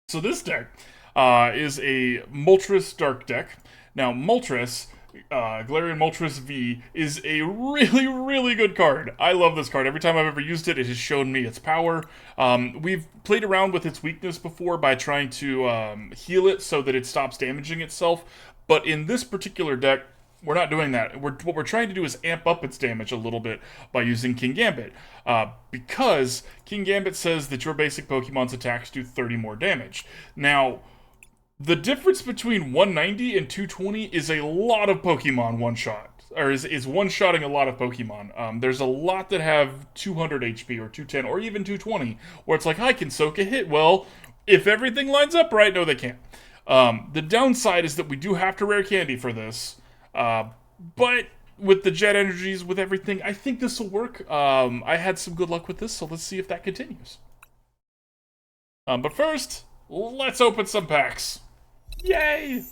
So this deck is a Moltres Dark deck. Now, Moltres, Galarian Moltres V, is a really, really good card. I love this card. Every time I've ever used it, it has shown me its power. We've played around with its weakness before by trying to heal it so that it stops damaging itself. But in this particular deck, we're not doing that. What we're trying to do is amp up its damage a little bit by using Kingambit. Because Kingambit says that your basic Pokemon's attacks do 30 more damage. Now, the difference between 190 and 220 is a lot of Pokemon one-shot. Or is one-shotting a lot of Pokemon. There's a lot that have 200 HP or 210 or even 220, where it's like, I can soak a hit. Well, if everything lines up right, no, they can't. The downside is that we do have to rare candy for this. But with the jet energies, with everything, I think this will work. I had some good luck with this, so let's see if that continues. But first, let's open some packs. Yay!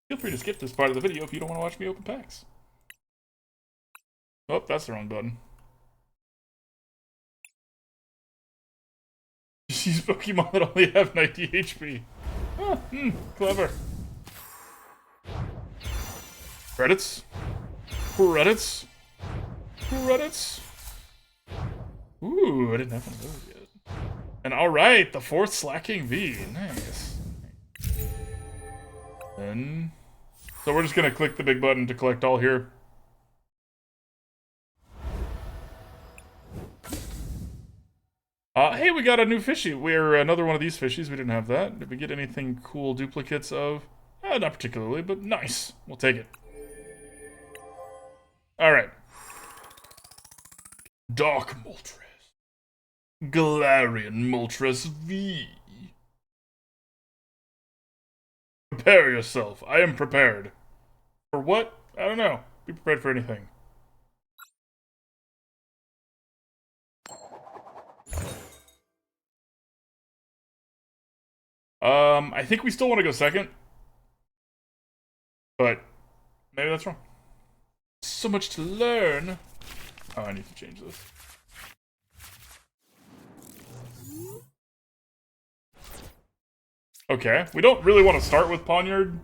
Feel free to skip this part of the video if you don't want to watch me open packs. Oh, that's the wrong button. Just use Pokemon that only have 90 HP. Oh, clever. Credits. Credits. Credits. Ooh, I didn't have one of those yet. And alright, the fourth Slacking V. Nice. Then... So we're just gonna click the big button to collect all here. Hey, we got a new fishy. We're another one of these fishies. We didn't have that. Did we get anything cool duplicates of? Not particularly, but nice. We'll take it. Alright. Dark Moltres. Galarian Moltres V. Prepare yourself. I am prepared. For what? I don't know. Be prepared for anything. I think we still want to go second. But maybe that's wrong. So much to learn. Oh, I need to change this. Okay, we don't really want to start with Pawniard.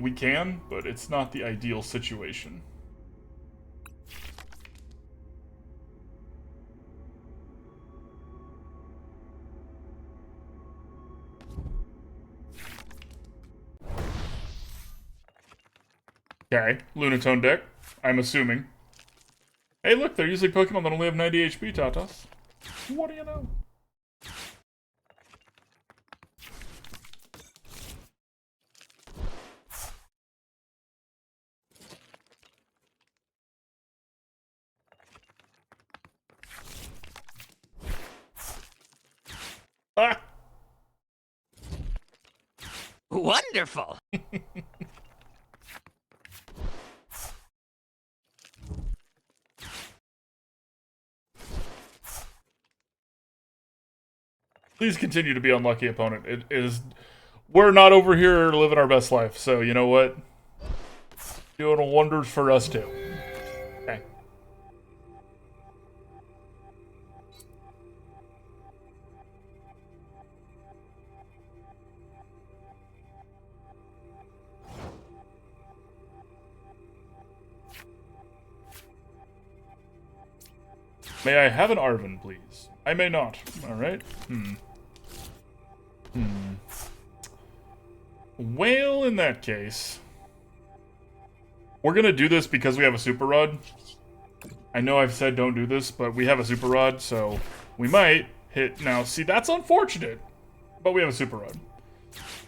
We can, but it's not the ideal situation. Okay, Lunatone deck, I'm assuming. Hey look, they're using Pokemon that only have 90 HP, Tatas. What do you know? Ah! Wonderful! Please continue to be unlucky, opponent. It is... We're not over here living our best life, so you know what? Doing wonders for us too. Okay. May I have an Arven, please? I may not. Alright. Well, in that case... We're gonna do this because we have a Super Rod. I know I've said don't do this, but we have a Super Rod, so we might hit... Now, see, that's unfortunate, but we have a Super Rod.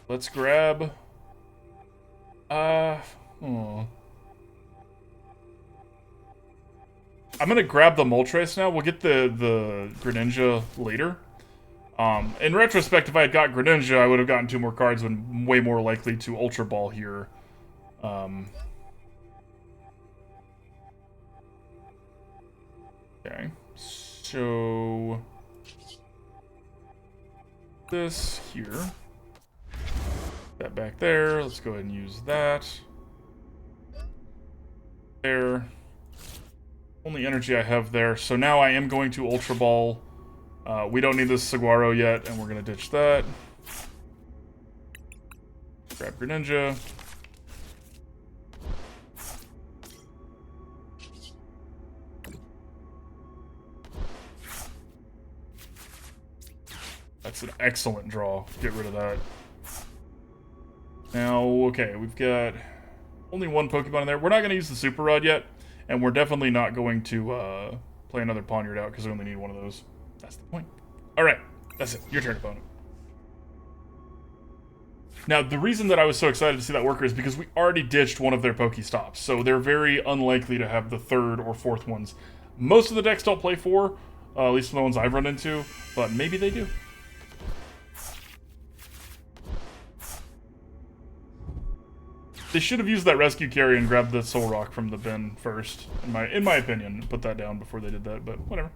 Let's grab... I'm gonna grab the Moltres now. We'll get the Greninja later. In retrospect, if I had got Greninja, I would have gotten 2 more cards and way more likely to Ultra Ball here. Okay, so... This here. That back there. Let's go ahead and use that. There. Only energy I have there. So now I am going to Ultra Ball We don't need this Saguaro yet, and we're going to ditch that. Grab Greninja. That's an excellent draw. Get rid of that. Now, okay, we've got only one Pokemon in there. We're not going to use the Super Rod yet, and we're definitely not going to play another Pawniard out because we only need one of those. That's the point. Alright, that's it. Your turn, opponent. Now, the reason that I was so excited to see that worker is because we already ditched one of their Pokestops, so they're very unlikely to have the third or fourth ones. Most of the decks don't play 4, at least the ones I've run into, but maybe they do. They should have used that rescue carry and grabbed the Soul Rock from the bin first, in my opinion. Put that down before they did that, but whatever.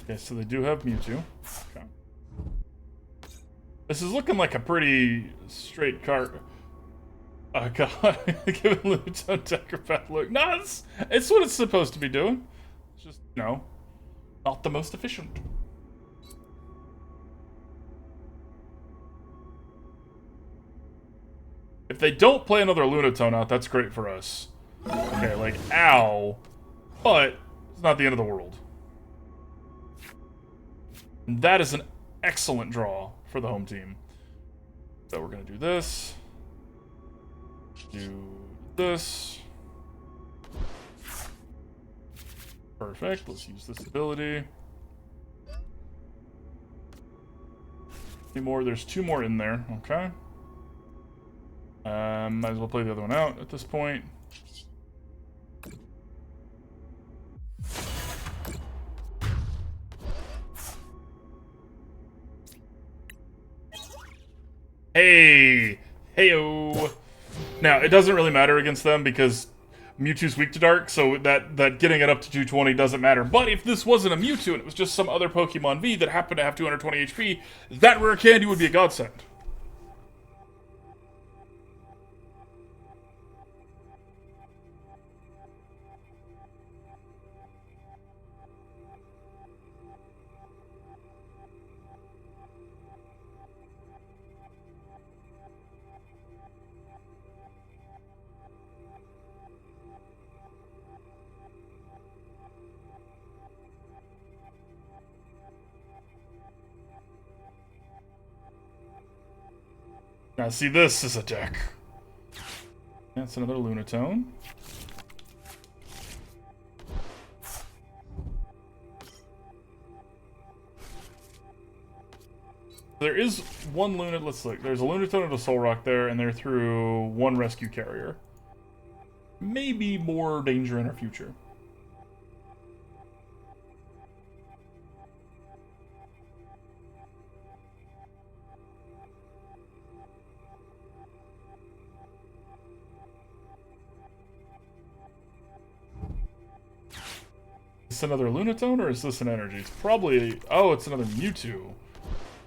Okay, so they do have Mewtwo. Okay. This is looking like a pretty straight card. Oh god, give Lunatone deck a bad look. No, it's what it's supposed to be doing. It's just, you know, not the most efficient. If they don't play another Lunatone out, that's great for us. Okay, like, ow. But it's not the end of the world. And that is an excellent draw for the home team. So we're going to do this. Do this. Perfect. Let's use this ability. Any more? There's 2 more in there. Okay. Might as well play the other one out at this point. Hey! Heyo! Now, it doesn't really matter against them because Mewtwo's weak to Dark, so that getting it up to 220 doesn't matter. But if this wasn't a Mewtwo and it was just some other Pokemon V that happened to have 220 HP, that Rare Candy would be a godsend. Now, see, this is a deck. That's another Lunatone. There is one Lunatone. Let's look. There's a Lunatone and a Soul Rock there, and they're through 1 rescue carrier. Maybe more danger in our future. Is this another Lunatone, or is this an energy? It's probably... Oh, it's another Mewtwo.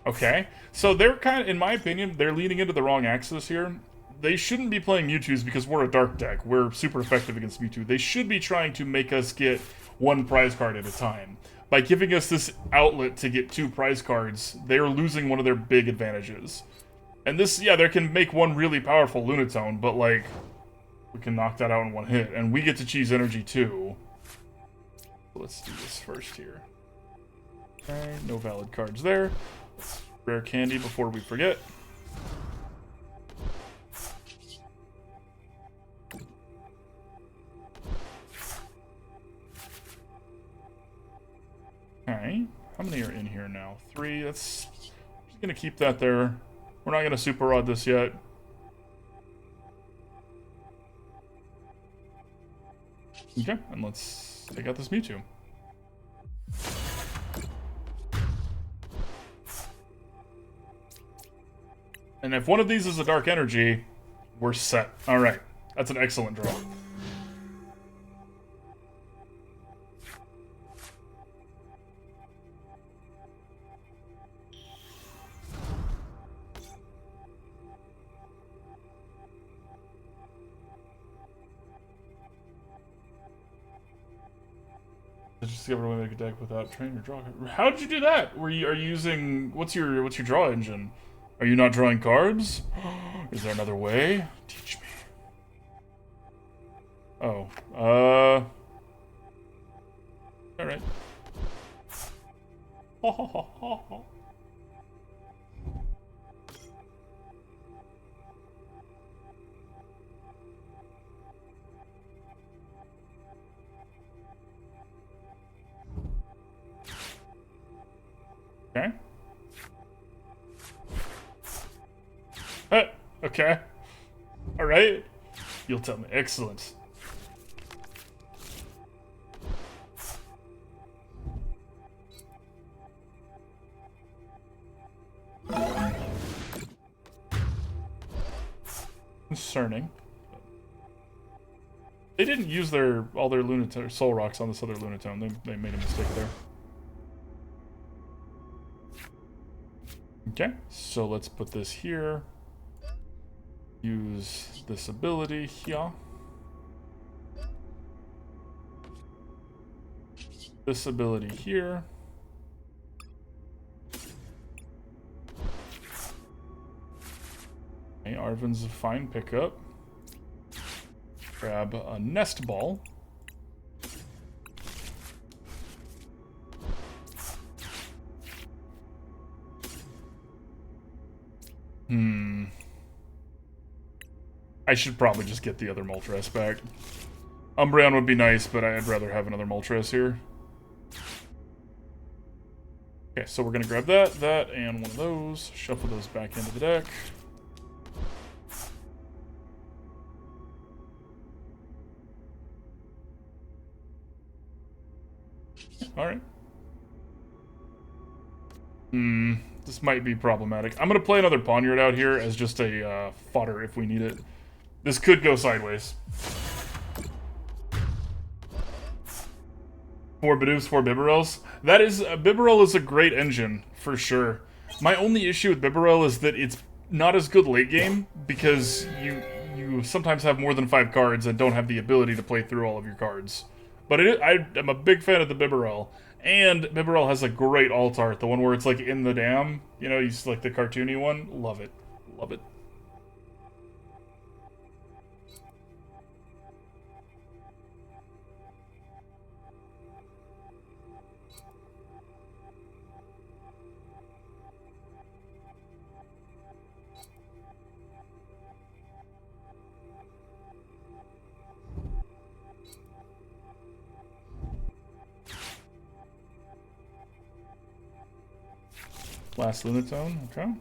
Okay. So they're kind of, in my opinion, they're leaning into the wrong axis here. They shouldn't be playing Mewtwo's because we're a Dark deck. We're super effective against Mewtwo. They should be trying to make us get 1 prize card at a time. By giving us this outlet to get 2 prize cards, they're losing one of their big advantages. And this, yeah, they can make 1 really powerful Lunatone, but, like, we can knock that out in 1 hit. And we get to cheese energy, too. Let's do this first here. Okay, no valid cards there. Let's Rare Candy before we forget. Okay, how many are in here now? 3. That's just gonna keep that there. We're not gonna Super Rod this yet. Okay, and let's take out this Mewtwo. And if one of these is a Dark Energy, we're set. Alright, that's an excellent draw. just discovered a way to make a deck without training or draw. How did you do that? Are you using what's your draw engine? Are you not drawing cards? Is there another way? Teach me. Oh, all right. Okay. Okay. All right. You'll tell me. Excellent. Concerning. They didn't use all their Lunatone Soul Rocks on this other Lunatone. They made a mistake there. Okay, so let's put this here. Use this ability here. This ability here. Okay, Arven's a fine pickup. Grab a Nest Ball. I should probably just get the other Moltres back. Umbreon would be nice, but I'd rather have another Moltres here. Okay, so we're gonna grab that, and one of those. Shuffle those back into the deck. Alright. This might be problematic. I'm gonna play another Pawniard out here as just a fodder if we need it. This could go sideways. 4 Bidoofs, 4 Bibarels. That is, Bibarel is a great engine, for sure. My only issue with Bibarel is that it's not as good late game, because you sometimes have more than 5 cards and don't have the ability to play through all of your cards. But I'm a big fan of the Bibarel. And Bibarel has a great alt art, the one where it's like in the dam. You know, he's like the cartoony one. Love it. Love it. Last Lunatone, okay.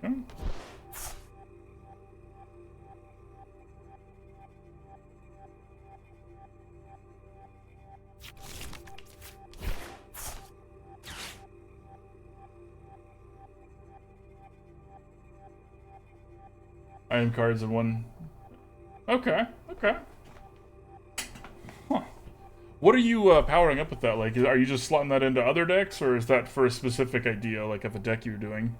Okay. Item cards of one. Okay, okay. Huh. What are you powering up with that? Like, are you just slotting that into other decks, or is that for a specific idea, like of a deck you're doing?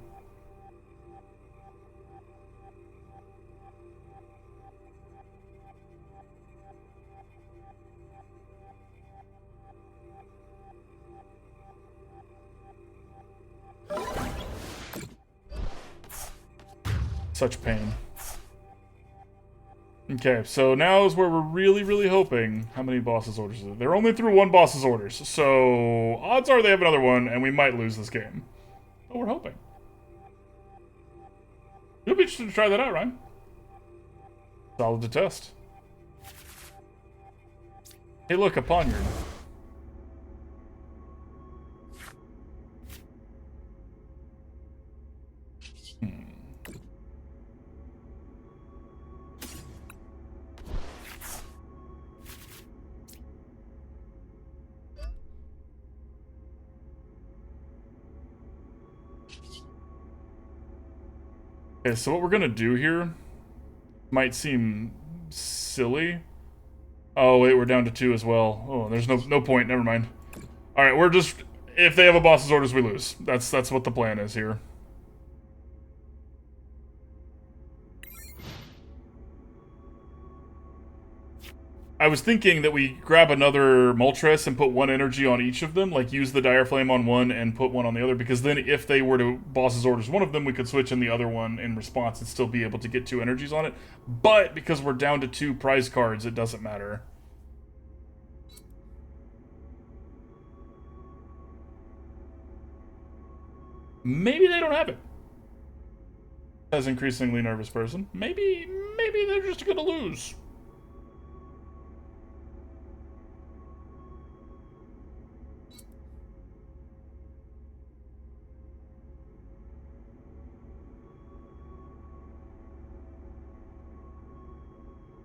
Such pain. Okay, so now is where we're really, really hoping. How many boss's orders is it? They're only through 1 boss's orders, so odds are they have another one, and we might lose this game. But we're hoping. You'll be interested to try that out, Ryan. Solid to test. Hey, look, a Pawniard. Okay, so what we're gonna do here might seem silly. Oh wait, we're down to 2 as well. Oh, there's no point. Never mind. All right, we're just, if they have a boss's orders, we lose. That's what the plan is here. I was thinking that we grab another Moltres and put one energy on each of them, like use the Dire Flame on one and put one on the other, because then if they were to boss's orders one of them, we could switch in the other one in response and still be able to get 2 energies on it. But because we're down to 2 prize cards, it doesn't matter. Maybe they don't have it. As increasingly nervous person. Maybe they're just gonna lose.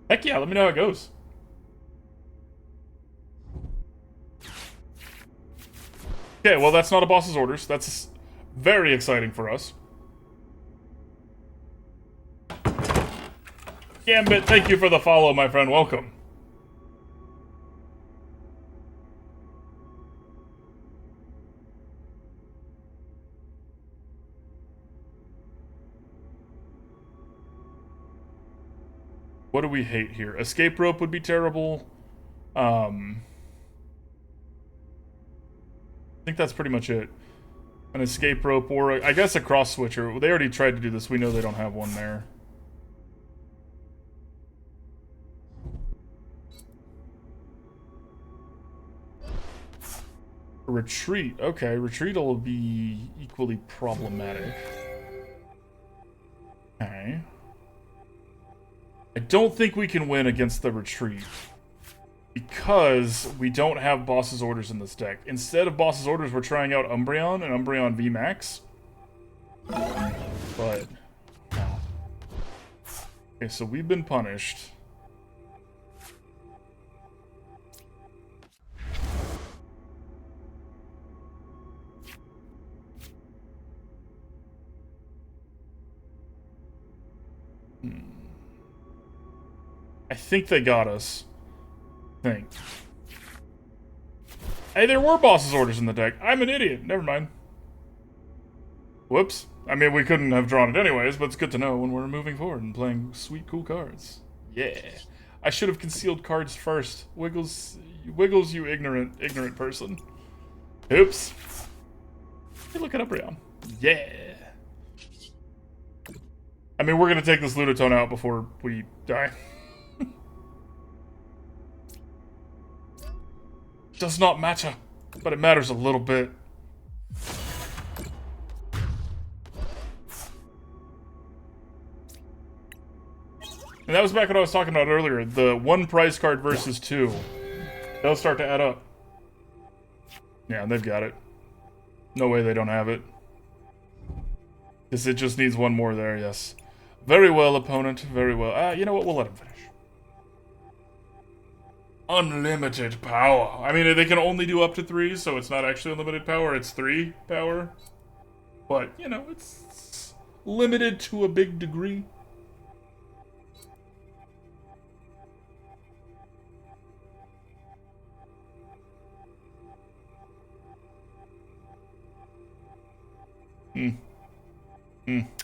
Heck yeah, let me know how it goes. Okay, well that's not a boss's orders. That's very exciting for us. Gambit, thank you for the follow, my friend. Welcome. What do we hate here? Escape rope would be terrible. I think that's pretty much it. An escape rope or, I guess, a cross switcher. They already tried to do this. We know they don't have one there. Retreat. Okay, retreat will be equally problematic. Okay. I don't think we can win against the retreat because we don't have boss's orders in this deck. Instead of boss's orders, we're trying out Umbreon and Umbreon VMAX. But no. Okay, so we've been punished. I think they got us. I think. Hey, there were boss's orders in the deck. I'm an idiot. Never mind. Whoops. I mean, we couldn't have drawn it anyways, but it's good to know when we're moving forward and playing sweet, cool cards. Yeah. I should have concealed cards first. Wiggles, you ignorant person. Oops. Hey, look at Umbreon. Yeah. I mean, we're gonna take this Ludotone out before we die. Does not matter, but it matters a little bit. And that was back what I was talking about earlier, the 1 prize card versus 2. They'll start to add up. Yeah, they've got it. No way they don't have it. Because it just needs 1 more there, yes. Very well, opponent, very well. You know what, we'll let him finish. Unlimited power. I mean, they can only do up to 3, so it's not actually unlimited power, it's 3 power. But, you know, it's limited to a big degree.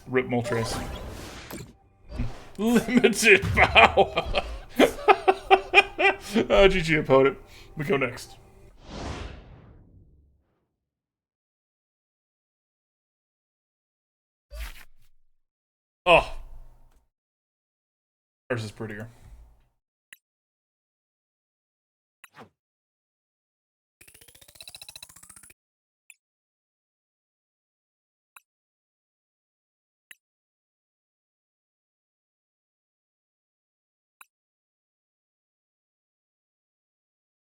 Rip Moltres. Limited power. GG opponent. We go next. Oh. Ours is prettier.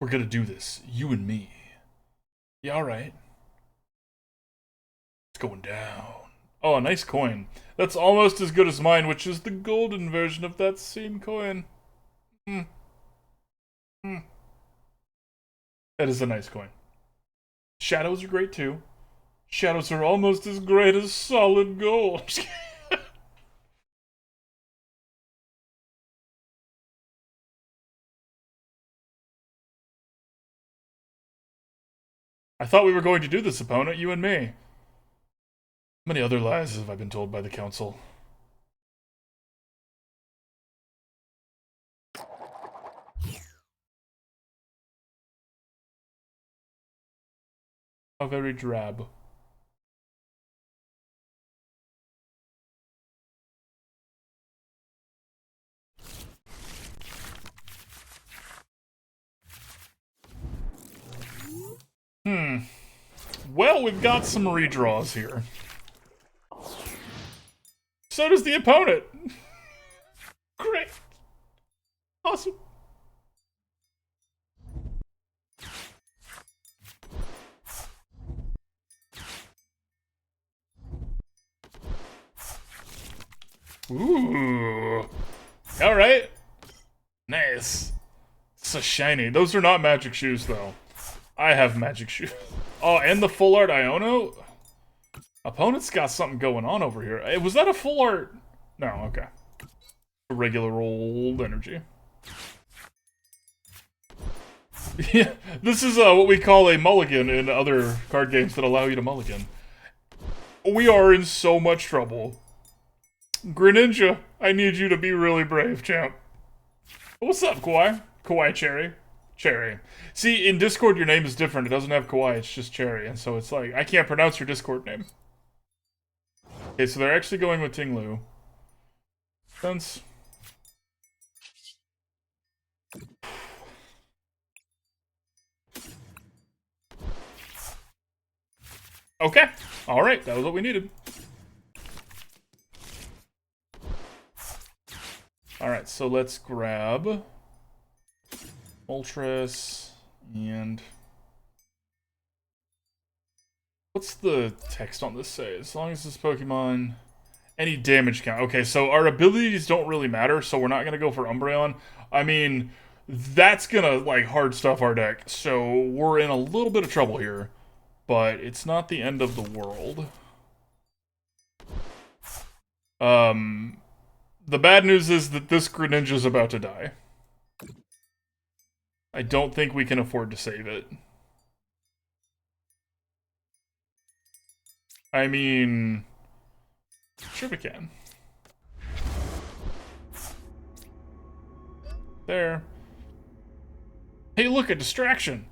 We're gonna do this, you and me. Yeah, alright. It's going down. Oh, a nice coin. That's almost as good as mine, which is the golden version of that same coin. That is a nice coin. Shadows are great too. Shadows are almost as great as solid gold. I thought we were going to do this, opponent, you and me. How many other lies have I been told by the council? How very drab. Well, we've got some redraws here. So does the opponent. Great. Awesome. Ooh. Alright. Nice. So shiny. Those are not magic shoes, though. I have magic shoes. Oh, and the full art Iono? Opponent's got something going on over here. Hey, was that a full art? No, okay. A regular old energy. Yeah, this is what we call a mulligan in other card games that allow you to mulligan. We are in so much trouble. Greninja, I need you to be really brave, champ. What's up, Kawaii? Kawaii Cherry. Cherry. See, in Discord, your name is different. It doesn't have Kawaii, it's just Cherry. And so it's like, I can't pronounce your Discord name. Okay, so they're actually going with Tinglu. Sense. Okay. Alright, that was what we needed. Alright, so let's grab Moltres and... What's the text on this say? As long as this Pokemon... Any damage count. Okay, so our abilities don't really matter, so we're not going to go for Umbreon. I mean, that's going to, like, hard stuff our deck. So we're in a little bit of trouble here. But it's not the end of the world. The bad news is that this Greninja's about to die. I don't think we can afford to save it. I mean... Sure we can. There. Hey, look, a distraction!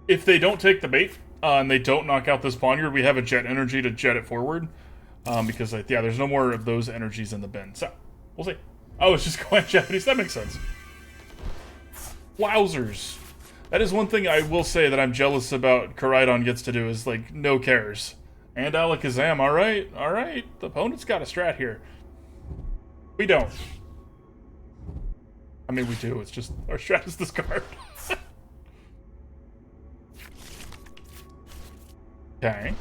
If they don't take the bait, and they don't knock out this Pawniard, we have a jet energy to jet it forward. Because, like, yeah, there's no more of those energies in the bin. So, we'll see. Oh, it's just going Japanese. That makes sense. Wowzers. That is one thing I will say that I'm jealous about Koraidon gets to do is, like, no cares. And Alakazam, alright, alright. The opponent's got a strat here. We don't. I mean, we do. It's just, our strat is this card. Okay.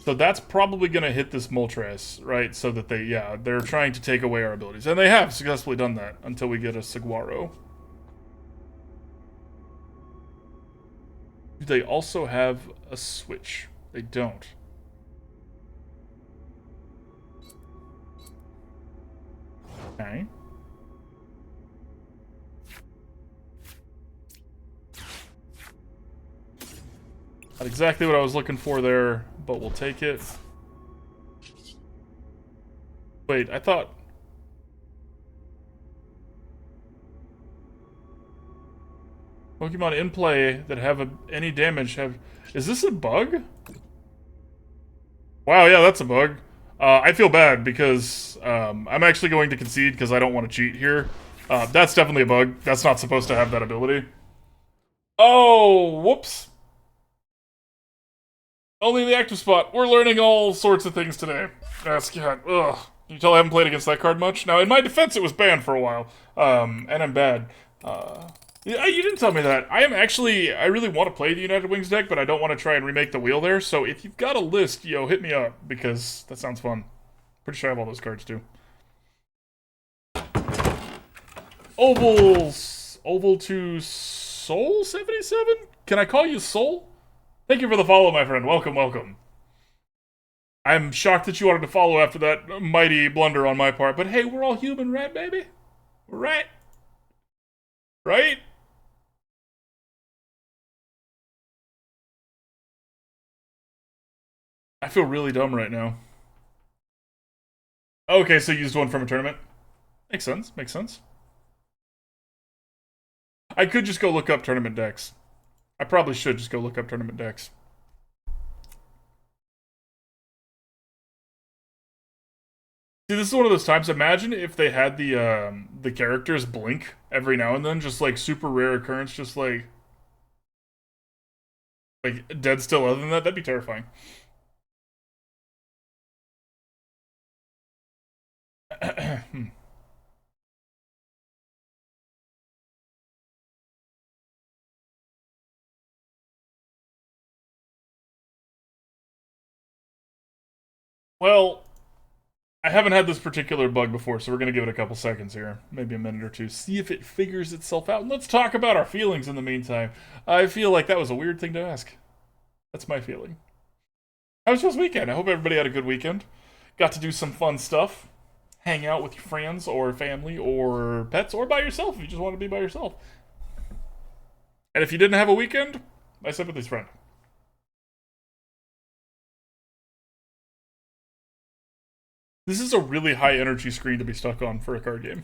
So that's probably going to hit this Moltres, right? So that they, yeah, they're trying to take away our abilities. And they have successfully done that until we get a Saguaro. Do they also have a switch? They don't. Okay. Not exactly what I was looking for there, but we'll take it. Wait, I thought... Pokemon in play that have any damage have... Is this a bug? Wow, yeah, that's a bug. I feel bad because I'm actually going to concede because I don't want to cheat here. That's definitely a bug. That's not supposed to have that ability. Oh, whoops. Only the active spot. We're learning all sorts of things today. That's God. Ugh. You tell I haven't played against that card much? Now, in my defense, it was banned for a while. And I'm bad. Yeah, you didn't tell me that. I really want to play the United Wings deck, but I don't want to try and remake the wheel there. So if you've got a list, yo, hit me up, because that sounds fun. Pretty sure I have all those cards, too. Oval to Soul 77? Can I call you Soul? Thank you for the follow, my friend. Welcome, welcome. I'm shocked that you wanted to follow after that mighty blunder on my part, but hey, we're all human, right, baby? Right? Right? I feel really dumb right now. Okay, so you used one from a tournament. Makes sense, makes sense. I could just go look up tournament decks. I probably should just go look up tournament decks. See, this is one of those times. Imagine if they had the characters blink every now and then, just like super rare occurrence, just like dead still. Other than that, that'd be terrifying. Well, I haven't had this particular bug before, so we're going to give it a couple seconds here. Maybe a minute or two. See if it figures itself out. And let's talk about our feelings in the meantime. I feel like that was a weird thing to ask. That's my feeling. How was y'all's weekend? I hope everybody had a good weekend. Got to do some fun stuff. Hang out with your friends or family or pets or by yourself if you just want to be by yourself. And if you didn't have a weekend, my sympathy's friend. This is a really high energy screen to be stuck on for a card game.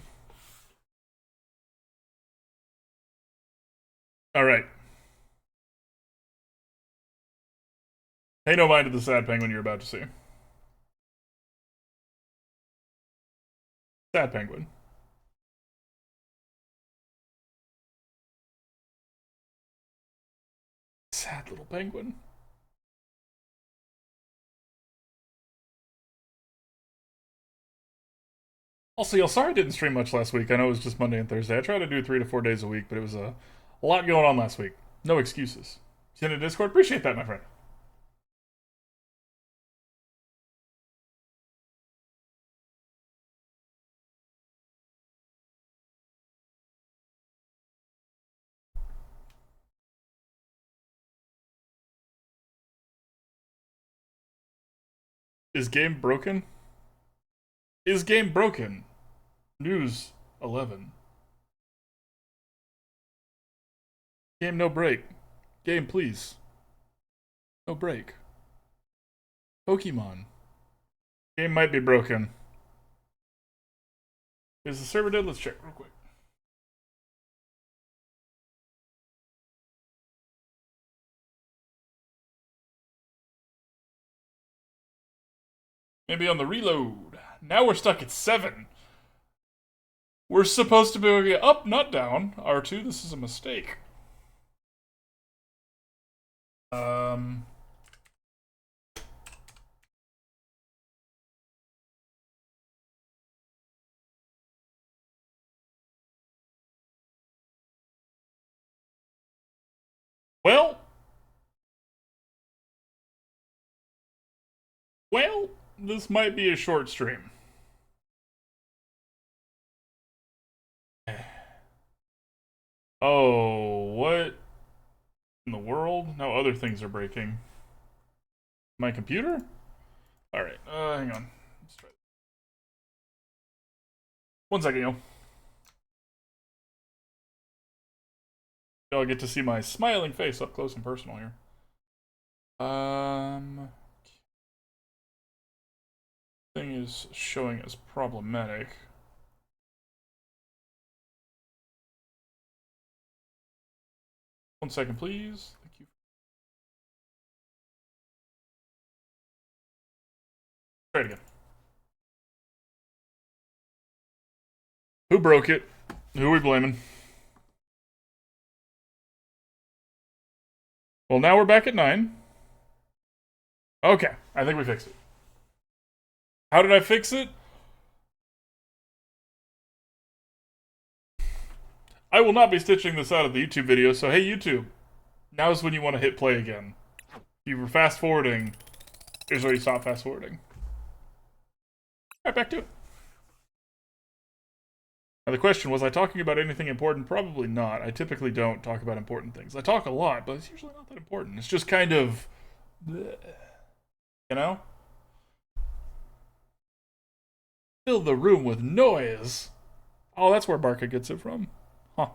Alright. Pay no mind to the sad penguin you're about to see. Sad penguin. Sad little penguin. Also, y'all, sorry I didn't stream much last week. I know it was just Monday and Thursday. I try to do 3 to 4 days a week, but it was a lot going on last week. No excuses. Send a Discord. Appreciate that, my friend. Is game broken? Is game broken? News 11. Game no break. Game please. No break. Pokemon. Game might be broken. Is the server dead? Let's check real quick. Maybe on the reload. Now we're stuck at 7. We're supposed to be up, not down. R2, this is a mistake. Well, this might be a short stream. Oh, what in the world? Now other things are breaking. My computer? Alright, hang on. Let's try this. 1 second, yo. Y'all get to see my smiling face up close and personal here. Thing is showing as problematic. One second, please. Thank you. Try it again. Who broke it? Who are we blaming? Well, now we're back at 9. Okay, I think we fixed it. How did I fix it? I will not be stitching this out of the YouTube video, so hey YouTube, now's when you want to hit play again. If you were fast forwarding, here's where you stop fast forwarding. Alright, back to it. Now the question, was I talking about anything important? Probably not. I typically don't talk about important things. I talk a lot, but it's usually not that important. It's just kind of, bleh, you know? Fill the room with noise. Oh, that's where Barca gets it from. Huh.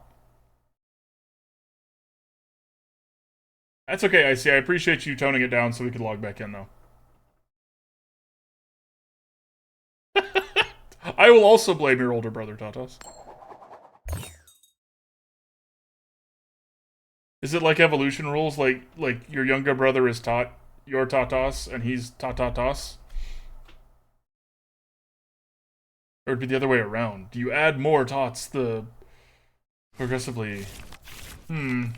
That's okay, Icy. I appreciate you toning it down so we can log back in, though. I will also blame your older brother, Tatas. Is it like evolution rules? Like your younger brother is your Tatas, and he's Tatatas? Or it'd be the other way around. Do you add more Tots the progressively? And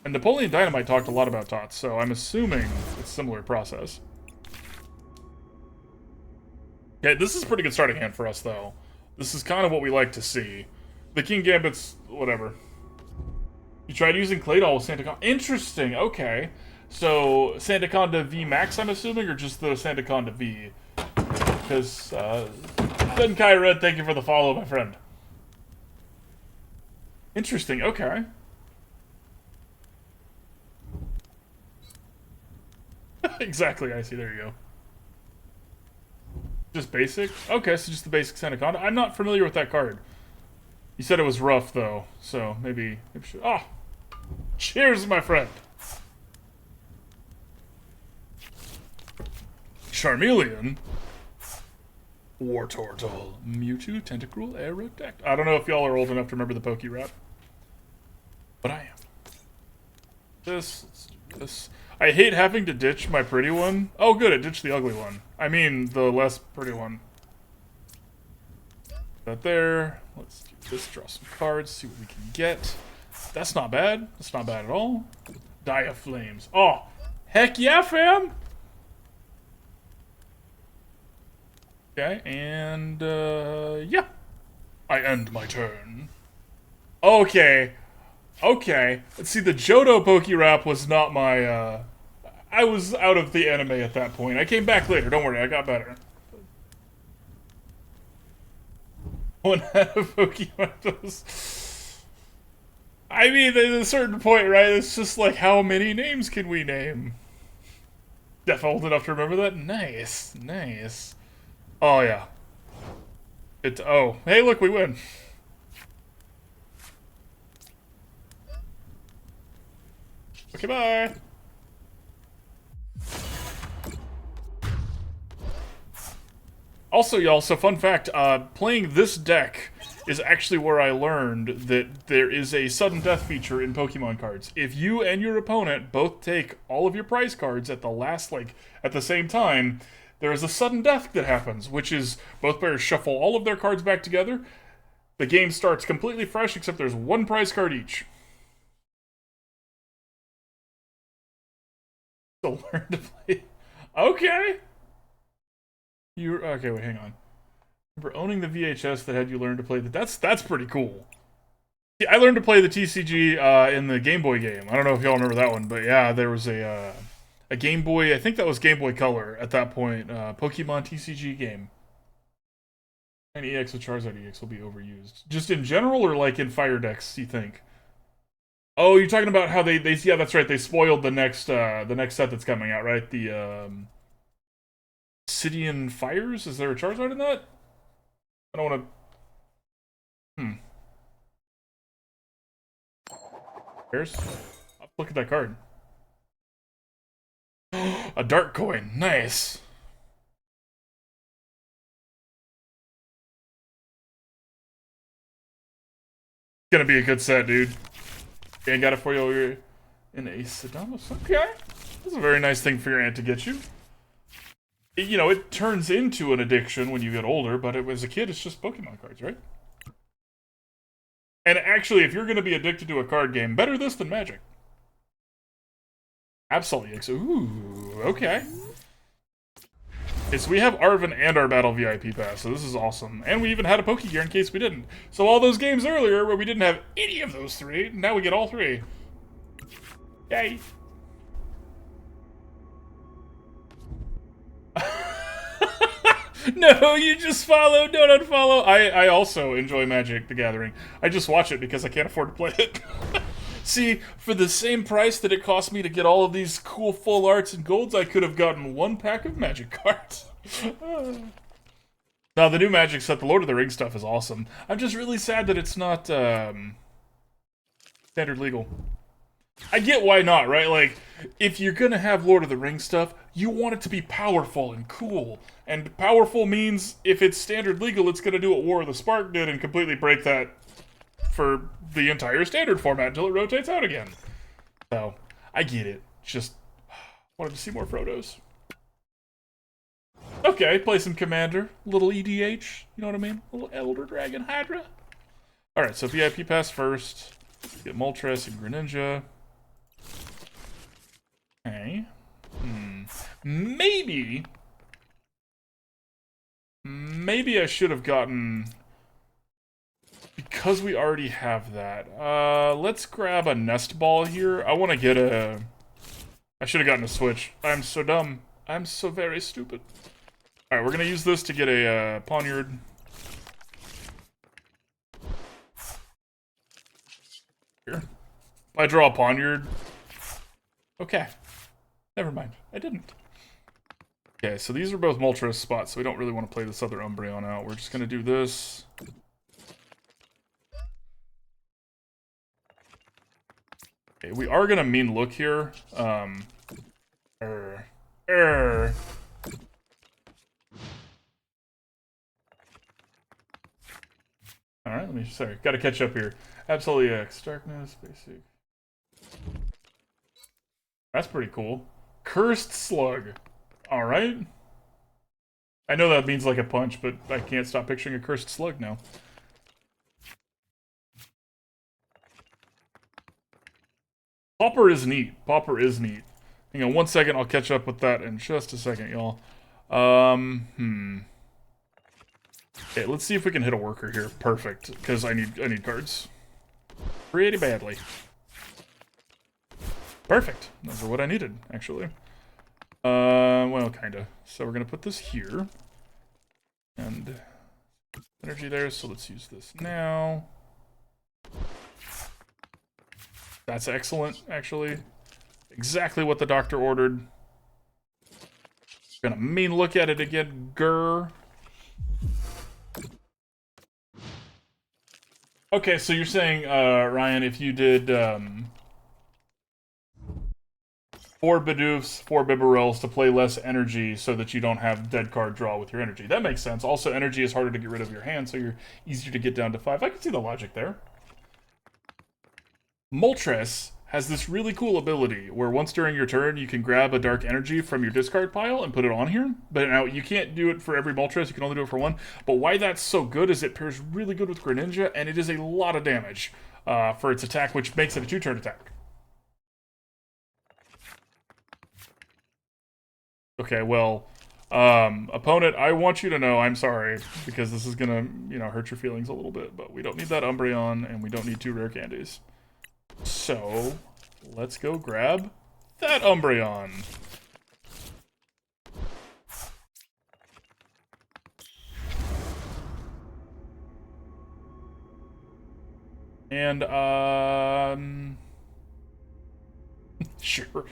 Napoleon Dynamite talked a lot about Tots, so I'm assuming it's a similar process. Okay, this is a pretty good starting hand for us, though. This is kind of what we like to see. The Kingambit's whatever. You tried using Claydol with Sandaconda. Interesting, okay. So, Sandaconda VMAX, I'm assuming, or just the Sandaconda V? Because, Denkai Red, thank you for the follow, my friend. Interesting, okay. Exactly, I see, there you go. Just basic? Okay, so just the basic Sandaconda. I'm not familiar with that card. You said it was rough, though, so maybe should... Oh! Cheers, my friend! Charmeleon. Wartortle. Mewtwo, Tentacruel, Aerodactyl. I don't know if y'all are old enough to remember the Poke Rap. But I am. Let's do this. I hate having to ditch my pretty one. Oh, good, it ditched the ugly one. I mean, the less pretty one. That there. Let's do this, draw some cards, see what we can get. That's not bad. That's not bad at all. Dia Flames. Oh, heck yeah, fam! Okay, and, yeah. I end my turn. Okay. Okay. Let's see, the Johto Pokerap was not my, I was out of the anime at that point. I came back later, don't worry, I got better. One out of Pokemon. I mean, there's a certain point, right? It's just like, how many names can we name? Def old enough to remember that? Nice. Nice. Oh, yeah. Oh, hey, look, we win. Okay, bye. Also, y'all, so fun fact, playing this deck is actually where I learned that there is a sudden death feature in Pokemon cards. If you and your opponent both take all of your prize cards at the last, at the same time, there is a sudden death that happens, which is both players shuffle all of their cards back together. The game starts completely fresh, except there's one prize card each. So learn to play. Okay. Okay, wait, hang on. Remember owning the VHS that had you learn to play that's pretty cool. Yeah, I learned to play the TCG in the Game Boy game. I don't know if y'all remember that one, but yeah, there was a Game Boy, I think that was Game Boy Color at that point, Pokemon TCG game. And EX with Charizard EX will be overused. Just in general, or like in Fire decks, you think? Oh, you're talking about how they yeah, that's right, they spoiled the next set that's coming out, right? The Obsidian Fires? Is there a Charizard in that? I don't want to... Bears? Look at that card. A Dark Coin. Nice. Gonna be a good set, dude. Okay, got it for you over here in a Sedamus. Okay. That's a very nice thing for your aunt to get you. You know, it turns into an addiction when you get older, but as a kid, it's just Pokemon cards, right? And actually, if you're going to be addicted to a card game, better this than Magic. Absolutely. Ooh, okay. Okay, so we have Arven and our Battle VIP Pass, so this is awesome. And we even had a Pokégear in case we didn't. So all those games earlier where we didn't have any of those three, now we get all three. Yay. No, you just follow, don't unfollow. I also enjoy Magic the Gathering. I just watch it because I can't afford to play it. See, for the same price that it cost me to get all of these cool full arts and golds, I could have gotten one pack of Magic cards. Now, the new Magic set, the Lord of the Rings stuff is awesome. I'm just really sad that it's not standard legal. I get why not, right? Like, if you're gonna have Lord of the Rings stuff, you want it to be powerful and cool. And powerful means, if it's standard legal, it's gonna do what War of the Spark did and completely break that for the entire standard format until it rotates out again. So, I get it. Just wanted to see more Frodos. Okay, play some Commander. Little EDH, you know what I mean? Little Elder Dragon Hydra. Alright, so VIP Pass first. Get Moltres and Greninja. Okay. Maybe I should have gotten... Because we already have that. Let's grab a Nest Ball here. I want to get a... I should have gotten a Switch. I'm so dumb. I'm so very stupid. Alright, we're going to use this to get a Pawniard. Here. If I draw a Pawniard... Okay. Never mind. I didn't. Okay, so these are both Moltres spots, so we don't really want to play this other Umbreon out. We're just going to do this. Okay, we are going to mean look here. Alright, sorry, gotta catch up here. Absolutely X, Darkness, Basic. That's pretty cool. Cursed Slug. Alright. I know that means like a punch, but I can't stop picturing a Cursed Slug now. Pauper is neat. Pauper is neat. Hang on 1 second, I'll catch up with that in just a second, y'all. Okay, let's see if we can hit a worker here. Perfect, because I need cards. Pretty badly. Perfect. Those are what I needed, actually. Well, kinda. So we're gonna put this here. And energy there, so let's use this now. That's excellent, actually. Exactly what the doctor ordered. Gonna mean look at it again, grr. Okay, so you're saying, Ryan, if you did, 4 Bidoofs, 4 Bibarels to play less energy so that you don't have dead card draw with your energy. That makes sense. Also, energy is harder to get rid of your hand, so you're easier to get down to 5. I can see the logic there. Moltres has this really cool ability where once during your turn you can grab a dark energy from your discard pile and put it on here. But now you can't do it for every Moltres, you can only do it for one. But why that's so good is it pairs really good with Greninja, and it is a lot of damage for its attack, which makes it a 2-turn attack. Okay, well, opponent, I want you to know I'm sorry, because this is gonna, you know, hurt your feelings a little bit, but we don't need that Umbreon, and we don't need 2 rare candies. So, let's go grab that Umbreon. And, sure,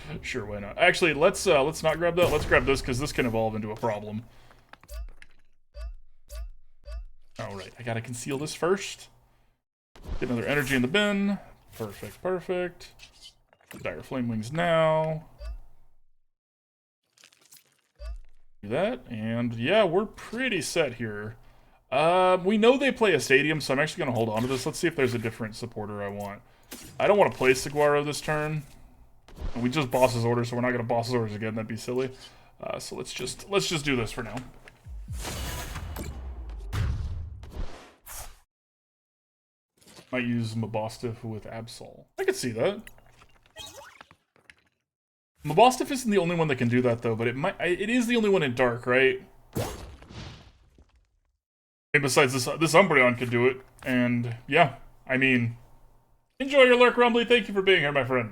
why not? Actually, let's not grab that. Let's grab this, because this can evolve into a problem. Alright, I gotta conceal this first. Get another energy in the bin. Perfect, perfect. Dire Flame Wings now. Do that, and yeah, we're pretty set here. We know they play a stadium, so I'm actually going to hold on to this. Let's see if there's a different supporter I want. I don't want to play Saguaro this turn. We just boss's orders, so we're not going to boss's orders again. That'd be silly. So let's just do this for now. Might use Mabosstiff with Absol. I could see that. Mabosstiff isn't the only one that can do that, though, but it is the only one in Dark, right? And besides, this Umbreon could do it, and yeah, I mean, enjoy your lurk, Rumbly. Thank you for being here, my friend.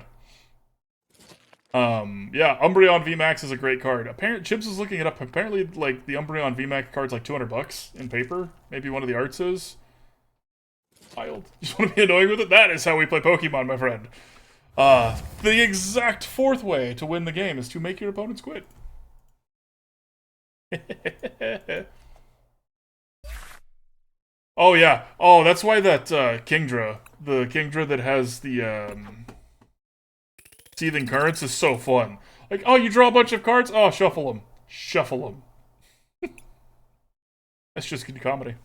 Yeah, Umbreon VMAX is a great card. Apparently, Chips is looking it up. Apparently, like, the Umbreon VMAX card's like $200 in paper. Maybe one of the arts is. Wild. Just want to be annoying with it? That is how we play Pokemon, my friend. The exact 4th way to win the game is to make your opponents quit. Oh, yeah. Oh, that's why that, Kingdra, the Kingdra that has the, Seething Currents is so fun. Like, oh, you draw a bunch of cards? Oh, shuffle them. Shuffle them. That's just good comedy.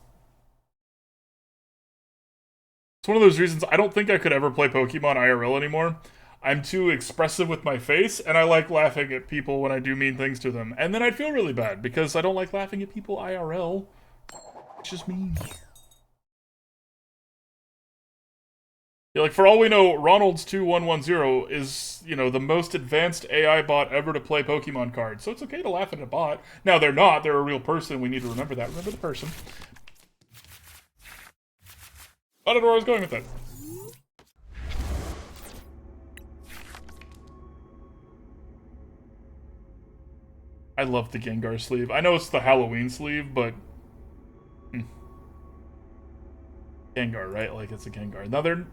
one of those reasons I don't think I could ever play Pokemon IRL anymore. I'm too expressive with my face, and I like laughing at people when I do mean things to them. And then I'd feel really bad, because I don't like laughing at people IRL. It's just mean. Yeah, like, for all we know, Ronalds2110 is, you know, the most advanced AI bot ever to play Pokemon cards. So it's okay to laugh at a bot. Now, they're not. They're a real person. We need to remember that. Remember the person. I don't know where I was going with that. I love the Gengar sleeve. I know it's the Halloween sleeve, but... Gengar, right? Like, it's a Gengar. Now,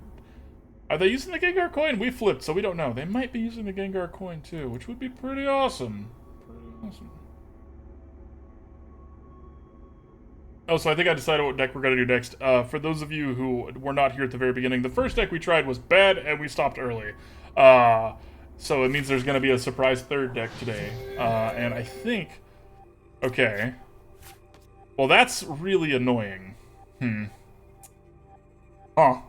are they using the Gengar coin? We flipped, so we don't know. They might be using the Gengar coin, too, which would be pretty awesome. Pretty awesome. Oh, so I think I decided what deck we're going to do next. For those of you who were not here at the very beginning, the first deck we tried was bad, and we stopped early. So it means there's going to be a surprise third deck today. And I think... Okay. Well, that's really annoying. Huh.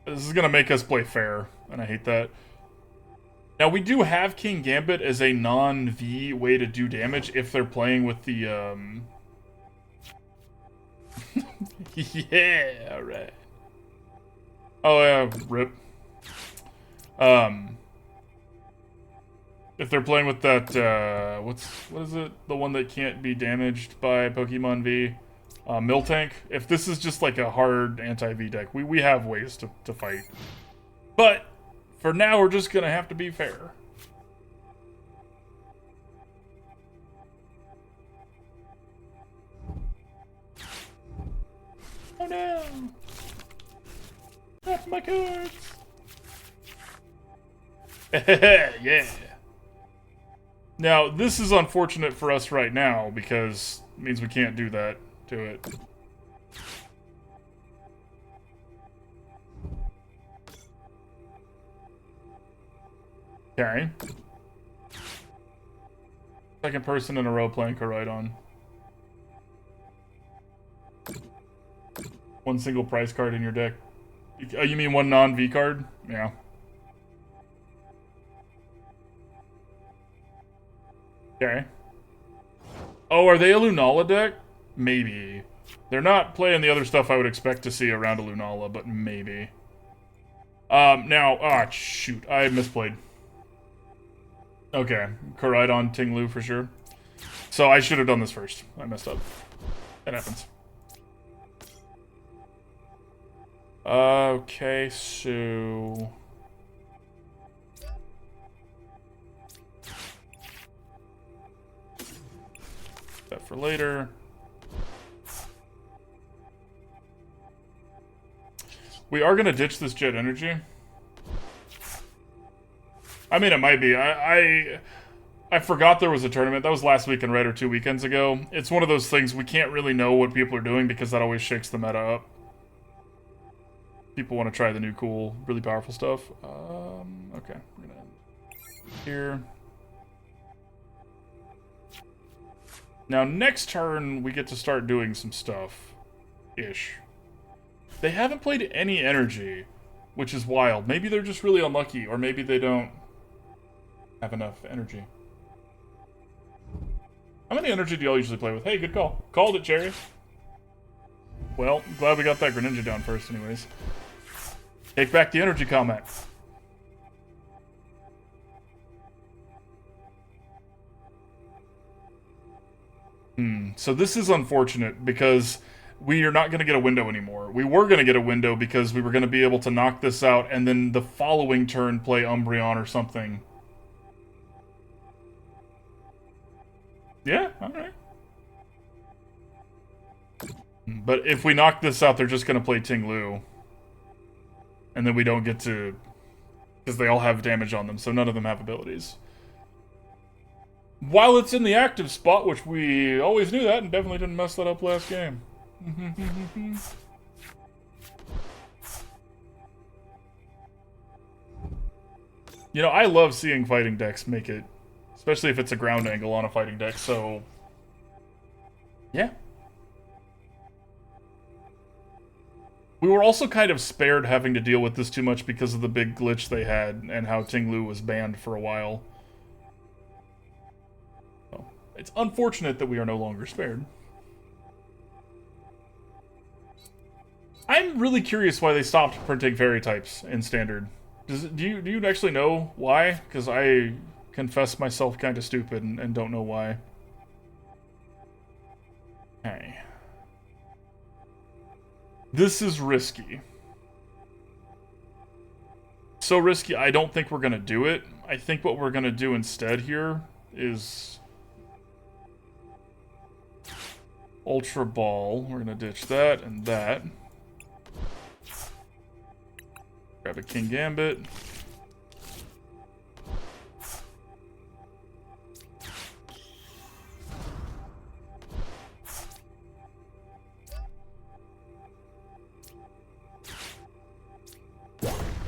This is going to make us play fair, and I hate that. Now, we do have Kingambit as a non-V way to do damage if they're playing with the, yeah, alright. Oh, yeah, rip. If they're playing with that, what is it? The one that can't be damaged by Pokemon V? Miltank. If this is just like a hard anti-V deck, we have ways to fight. But, for now, we're just gonna have to be fair. Oh no! Not my cards! Yeah! Now, this is unfortunate for us right now, because it means we can't do that to it. Okay. Second person in a row playing Koraidon. One single price card in your deck. You mean one non-V card? Yeah. Okay. Oh, are they a Lunala deck? Maybe. They're not playing the other stuff I would expect to see around a Lunala, but maybe. Now, shoot, I misplayed. Okay, Koraidon Tinglu for sure. So I should have done this first. I messed up. That happens. Okay, so... that for later. We are gonna ditch this Jet Energy. I mean, it might be. I forgot there was a tournament. That was last weekend, right, or 2 weekends ago. It's one of those things we can't really know what people are doing because that always shakes the meta up. People want to try the new cool, really powerful stuff. Okay. We're gonna end here. Now, next turn, we get to start doing some stuff-ish. They haven't played any energy, which is wild. Maybe they're just really unlucky, or maybe they don't have enough energy. How many energy do y'all usually play with? Hey, good call. Called it, Cherry. Well, glad we got that Greninja down first anyways. Take back the energy comment. So this is unfortunate because we are not going to get a window anymore. We were going to get a window because we were going to be able to knock this out and then the following turn play Umbreon or something. Yeah, alright. But if we knock this out, they're just going to play Tinglu. And then we don't get to... because they all have damage on them, so none of them have abilities. While it's in the active spot, which we always knew that and definitely didn't mess that up last game. You know, I love seeing fighting decks make it, especially if it's a ground angle on a fighting deck, so... yeah. We were also kind of spared having to deal with this too much because of the big glitch they had and how Ting-Lu was banned for a while. So, it's unfortunate that we are no longer spared. I'm really curious why they stopped printing fairy types in Standard. Do you actually know why? Because I confess myself kind of stupid and don't know why. Okay. This is risky. So risky, I don't think we're going to do it. I think what we're going to do instead here is Ultra Ball. We're going to ditch that and that. Grab a Kingambit.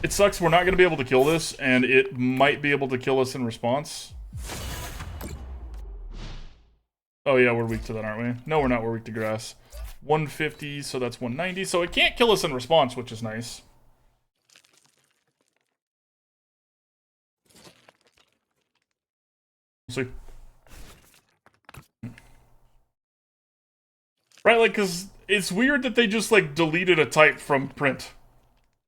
It sucks we're not going to be able to kill this, and it might be able to kill us in response. Oh yeah, we're weak to that, aren't we? No, we're not. We're weak to grass. 150, so that's 190. So it can't kill us in response, which is nice. We'll see. Right, like, because it's weird that they just, like, deleted a type from print.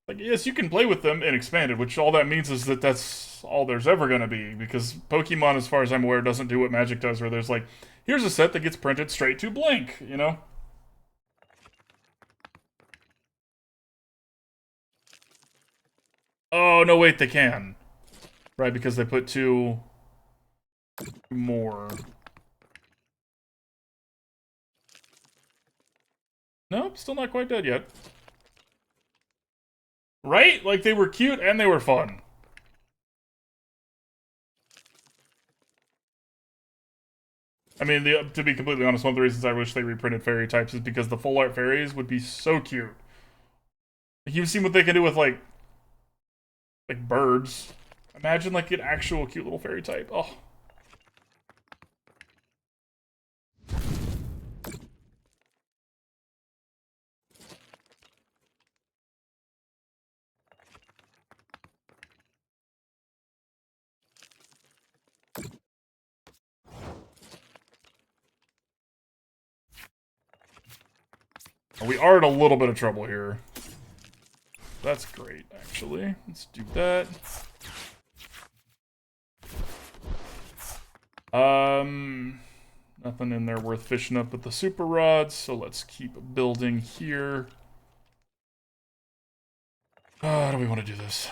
Like, yes, you can play with them in Expanded, which all that means is that that's all there's ever going to be, because Pokemon, as far as I'm aware, doesn't do what Magic does, where there's like, here's a set that gets printed straight to blank, you know? Oh, no, wait, they can. Right, because they put two more. Nope, still not quite dead yet. Right? Like, they were cute and they were fun. I mean, to be completely honest, one of the reasons I wish they reprinted fairy types is because the full art fairies would be so cute. Like, you've seen what they can do with, like birds. Imagine, like, an actual cute little fairy type. Oh. We are in a little bit of trouble here. That's great, actually. Let's do that. Nothing in there worth fishing up with the super rods, so let's keep building here. How do we want to do this?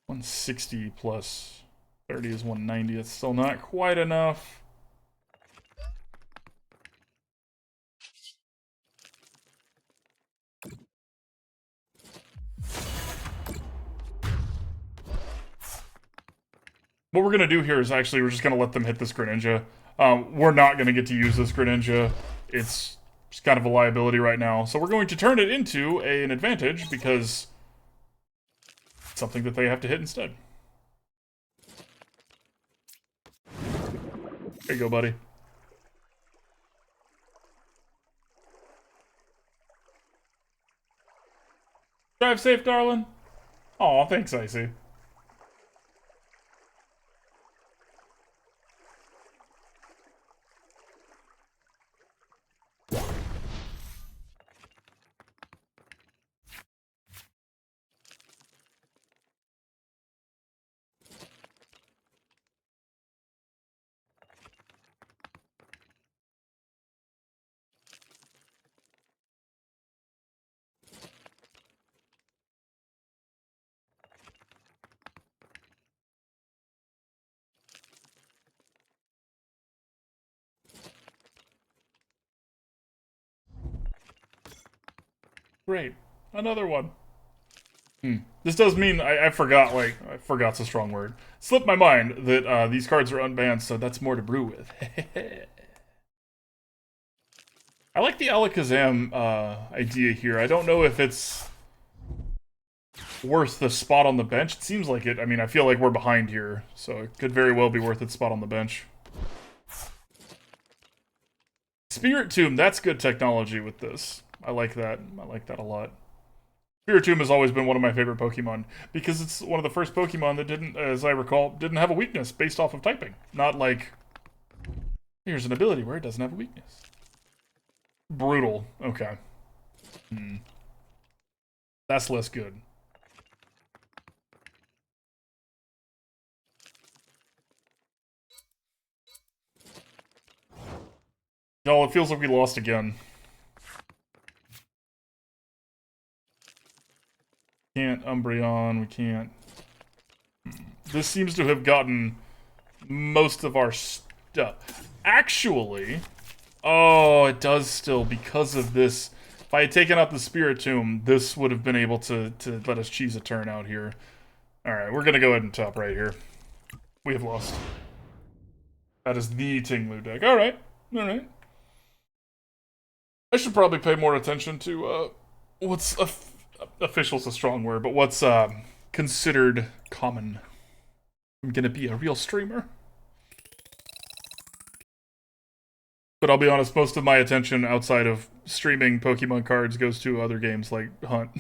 160 plus 30 is 190. It's still not quite enough. What we're going to do here is actually we're just going to let them hit this Greninja. We're not going to get to use this Greninja. It's just kind of a liability right now. So we're going to turn it into an advantage because it's something that they have to hit instead. There you go, buddy. Drive safe, darling. Aw, thanks, Icy. Great. Another one. This does mean I forgot, like, I forgot's a strong word. Slipped my mind that these cards are unbanned, so that's more to brew with. I like the Alakazam idea here. I don't know if it's worth the spot on the bench. It seems like it. I mean, I feel like we're behind here, so it could very well be worth its spot on the bench. Spirit Tomb, that's good technology with this. I like that. I like that a lot. Spirit Tomb has always been one of my favorite Pokemon because it's one of the first Pokemon that didn't, as I recall, didn't have a weakness based off of typing. Not like, here's an ability where it doesn't have a weakness. Brutal. Okay. That's less good. No, it feels like we lost again. Can't Umbreon, we can't. This seems to have gotten most of our stuff. Actually, oh, it does still, because of this. If I had taken out the Spirit Tomb, this would have been able to let us cheese a turn out here. Alright, we're gonna go ahead and top right here. We have lost. That is the Tinglu deck. Alright, alright. I should probably pay more attention to, what's... official's a strong word, but what's, considered common. I'm gonna be a real streamer. But I'll be honest, most of my attention outside of streaming Pokemon cards goes to other games like Hunt.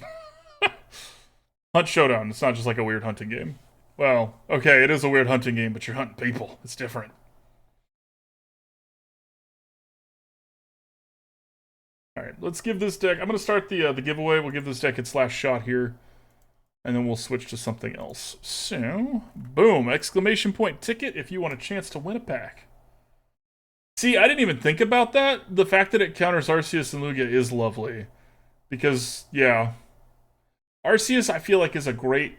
Hunt Showdown, it's not just like a weird hunting game. Well, okay, it is a weird hunting game, but you're hunting people. It's different. Alright, let's give this deck... I'm going to start the giveaway. We'll give this deck its last shot here. And then we'll switch to something else. So, boom. Exclamation point ticket if you want a chance to win a pack. See, I didn't even think about that. The fact that it counters Arceus and Lugia is lovely. Because, yeah. Arceus, I feel like, is a great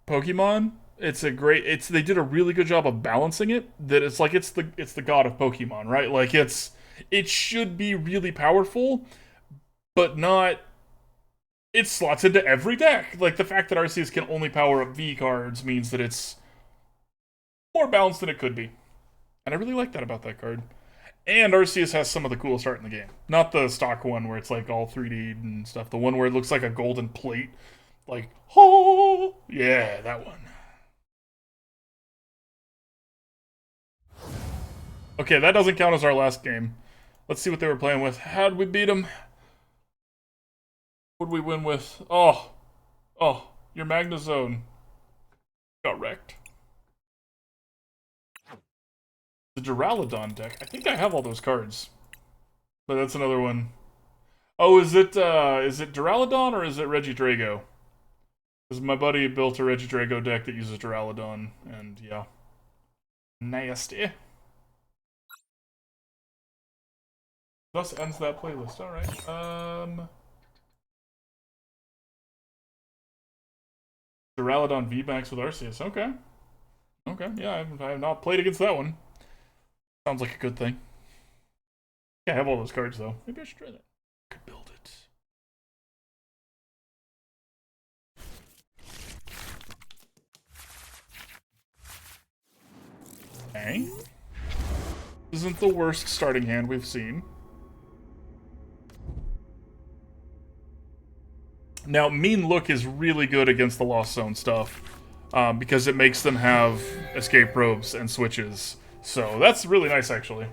Pokemon. It's a great... They did a really good job of balancing it. That it's like, it's the god of Pokemon, right? Like, it should be really powerful, but not... It slots into every deck. Like, the fact that Arceus can only power up V cards means that it's more balanced than it could be. And I really like that about that card. And Arceus has some of the coolest art in the game. Not the stock one where it's like all 3D'd and stuff. The one where it looks like a golden plate. Like, oh! Yeah, that one. Okay, that doesn't count as our last game. Let's see what they were playing with. How'd we beat them? What'd we win with? Oh, your Magnezone got wrecked. The Duraludon deck. I think I have all those cards. But that's another one. Oh, is it Duraludon or is it Regidrago? Because my buddy built a Regidrago deck that uses Duraludon, and yeah. Nasty. Thus ends that playlist. Alright. Duraludon VMAX with Arceus. Okay. Okay, yeah, I have not played against that one. Sounds like a good thing. Yeah, I have all those cards, though. Maybe I should try that. I could build it. Okay. Isn't the worst starting hand we've seen. Now, Mean Look is really good against the Lost Zone stuff, because it makes them have escape probes and switches. So that's really nice, actually.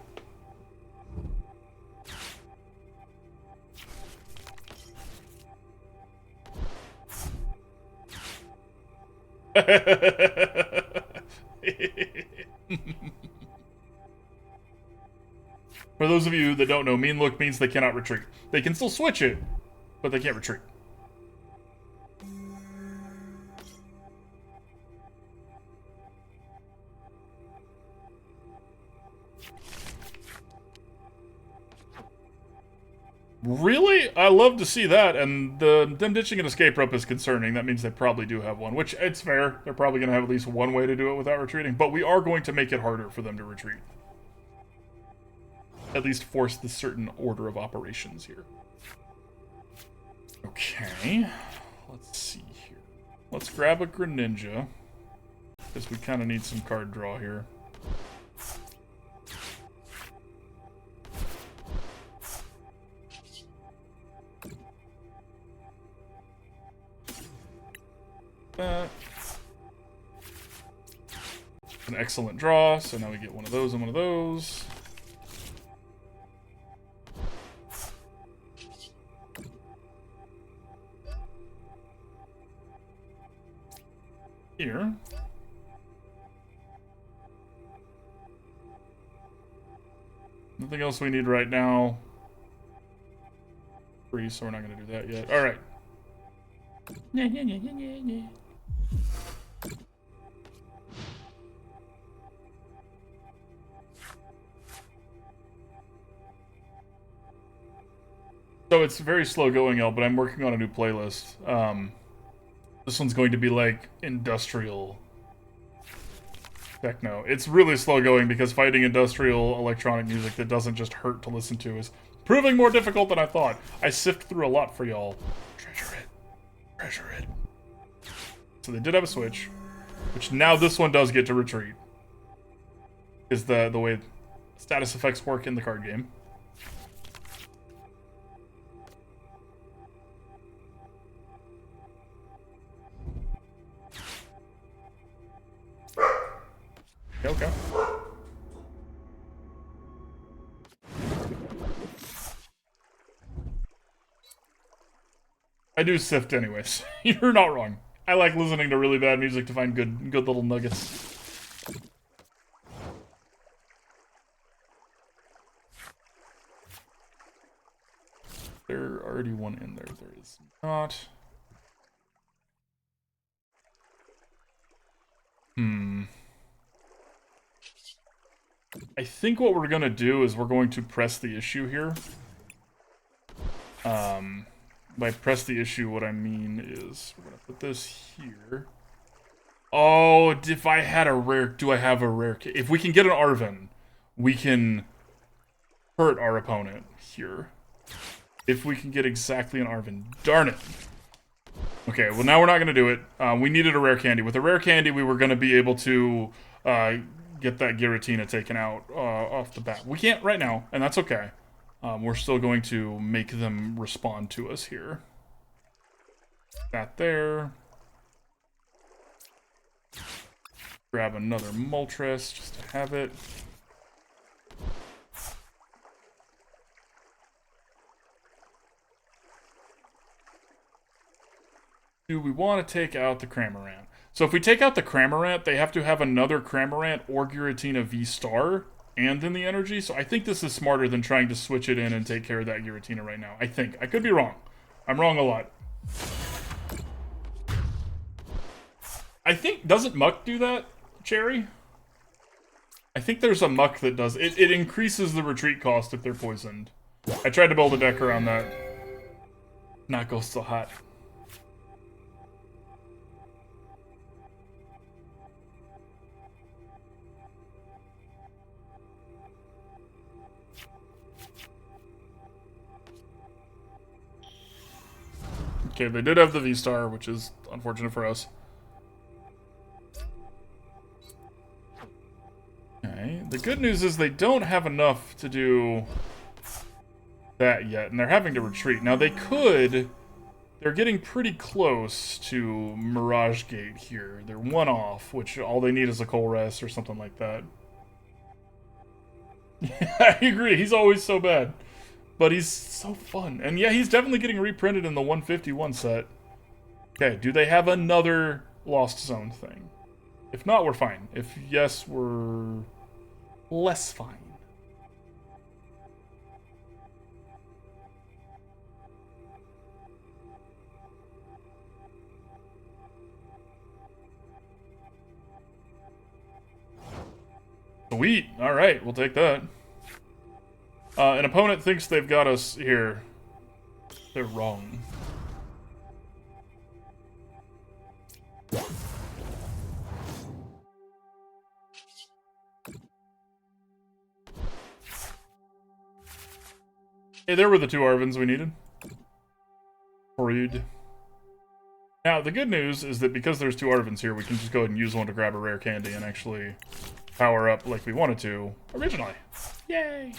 For those of you that don't know, Mean Look means they cannot retreat. They can still switch it, but they can't retreat. Really? I love to see that, and them ditching an escape rope is concerning. That means they probably do have one, which, it's fair. They're probably going to have at least one way to do it without retreating, but we are going to make it harder for them to retreat. At least force the certain order of operations here. Okay. Let's see here. Let's grab a Greninja, because we kind of need some card draw here. An excellent draw, so now we get one of those and one of those. Here. Nothing else we need right now. Free, so we're not going to do that yet. All right. So it's very slow going, El, but I'm working on a new playlist. This one's going to be like industrial techno. It's really slow going because fighting industrial electronic music that doesn't just hurt to listen to is proving more difficult than I thought. I sift through a lot for y'all. Treasure it. Treasure it. So they did have a switch, which now this one does get to retreat. Is the way status effects work in the card game. Okay. I do sift anyways. You're not wrong. I like listening to really bad music to find good little nuggets. There's already one in there. There is not. I think what we're gonna do is we're going to press the issue here. By press the issue, what I mean is we're gonna put this here. Oh, if I had a rare, do I have a rare? If we can get an Arven, we can hurt our opponent here. If we can get exactly an Arven, darn it. Okay, well now we're not gonna do it. We needed a rare candy. With a rare candy, we were gonna be able to get that Giratina taken out off the bat. We can't right now, and that's okay. We're still going to make them respond to us here. That there. Grab another Moltres just to have it. Do we want to take out the Cramorant? So if we take out the Cramorant, they have to have another Cramorant or Giratina V-Star and then the energy. So I think this is smarter than trying to switch it in and take care of that Giratina right now. I think. I could be wrong. I'm wrong a lot. I think, doesn't Muck do that, Cherry? I think there's a Muck that does. It increases the retreat cost if they're poisoned. I tried to build a deck around that. Not go so hot. Okay, they did have the V-Star, which is unfortunate for us. Okay, the good news is they don't have enough to do that yet, and they're having to retreat. Now they could... They're getting pretty close to Mirage Gate here. They're one off, which all they need is a Colress or something like that. I agree, he's always so bad. But he's so fun. And yeah, he's definitely getting reprinted in the 151 set. Okay, do they have another Lost Zone thing? If not, we're fine. If yes, we're less fine. Sweet. Alright, we'll take that. An opponent thinks they've got us here. They're wrong. Hey, there were the two Arvens we needed. Rude. Now, the good news is that because there's two Arvens here, we can just go ahead and use one to grab a rare candy and actually power up like we wanted to originally. Yay!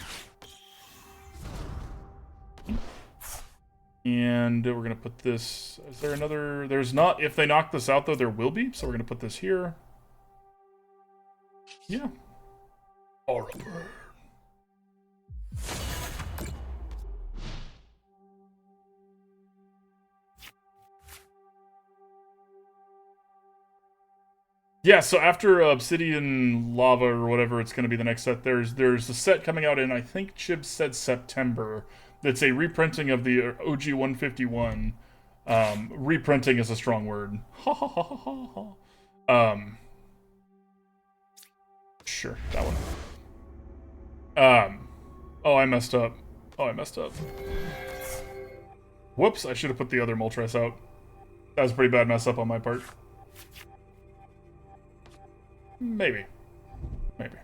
And we're going to put this... Is there another... There's not... If they knock this out, though, there will be. So we're going to put this here. Yeah. Aura Burn. Yeah, so after Obsidian Lava or whatever it's going to be the next set, there's a set coming out in, I think Chib said September. That's a reprinting of the OG 151. Reprinting is a strong word. Ha ha ha ha ha. Sure, that one. Oh, I messed up. Oh, I messed up. Whoops, I should have put the other Moltres out. That was a pretty bad mess up on my part. Maybe. Maybe.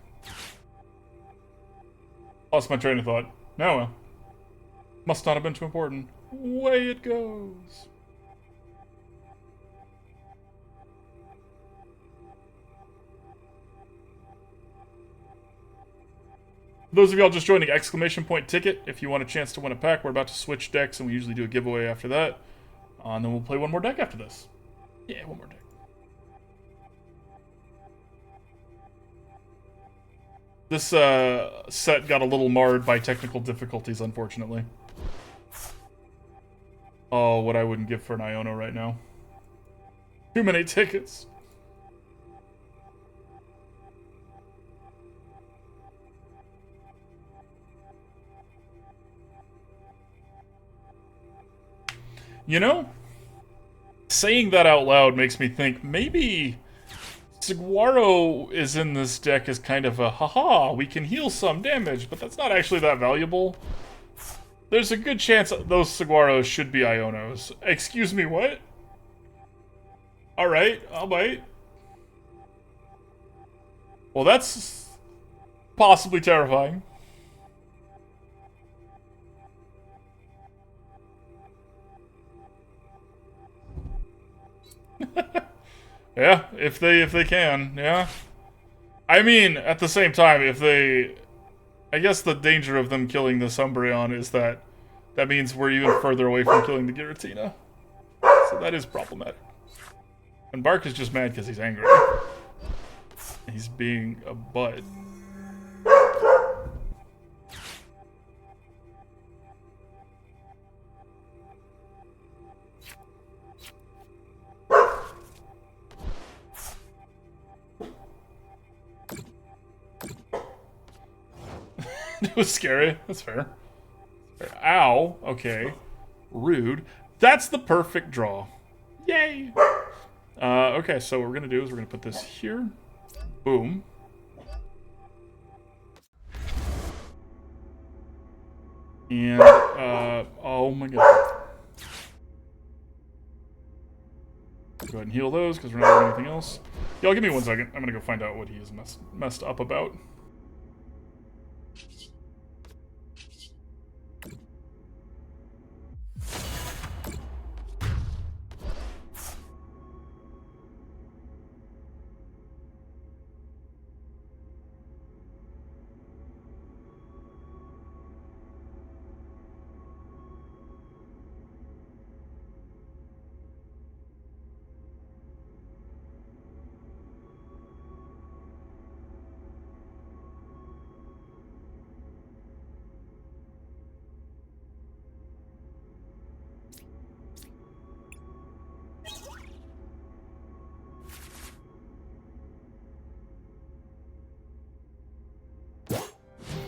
Lost my train of thought. No, well. Must not have been too important. Away it goes. Those of y'all just joining, exclamation point ticket if you want a chance to win a pack. We're about to switch decks, and we usually do a giveaway after that. And then we'll play one more deck after this. Yeah, one more deck. This set got a little marred by technical difficulties, unfortunately. Oh, what I wouldn't give for an Iono right now. Too many tickets. You know, saying that out loud makes me think maybe Saguaro is in this deck as kind of a haha, we can heal some damage, but that's not actually that valuable. There's a good chance those Saguaros should be Ionos. Excuse me, what? Alright, I'll bite. Well, that's possibly terrifying. Yeah, if they can, yeah. I mean, at the same time, if they... I guess the danger of them killing this Umbreon is that means we're even further away from killing the Giratina. So that is problematic. And Bark is just mad because he's angry. He's being a butt. It was scary. That's fair. Ow. Okay. Rude. That's the perfect draw. Yay. Okay, so what we're going to do is we're going to put this here. Boom. And, oh my god. Go ahead and heal those because we're not doing anything else. Y'all give me 1 second. I'm going to go find out what he is messed up about.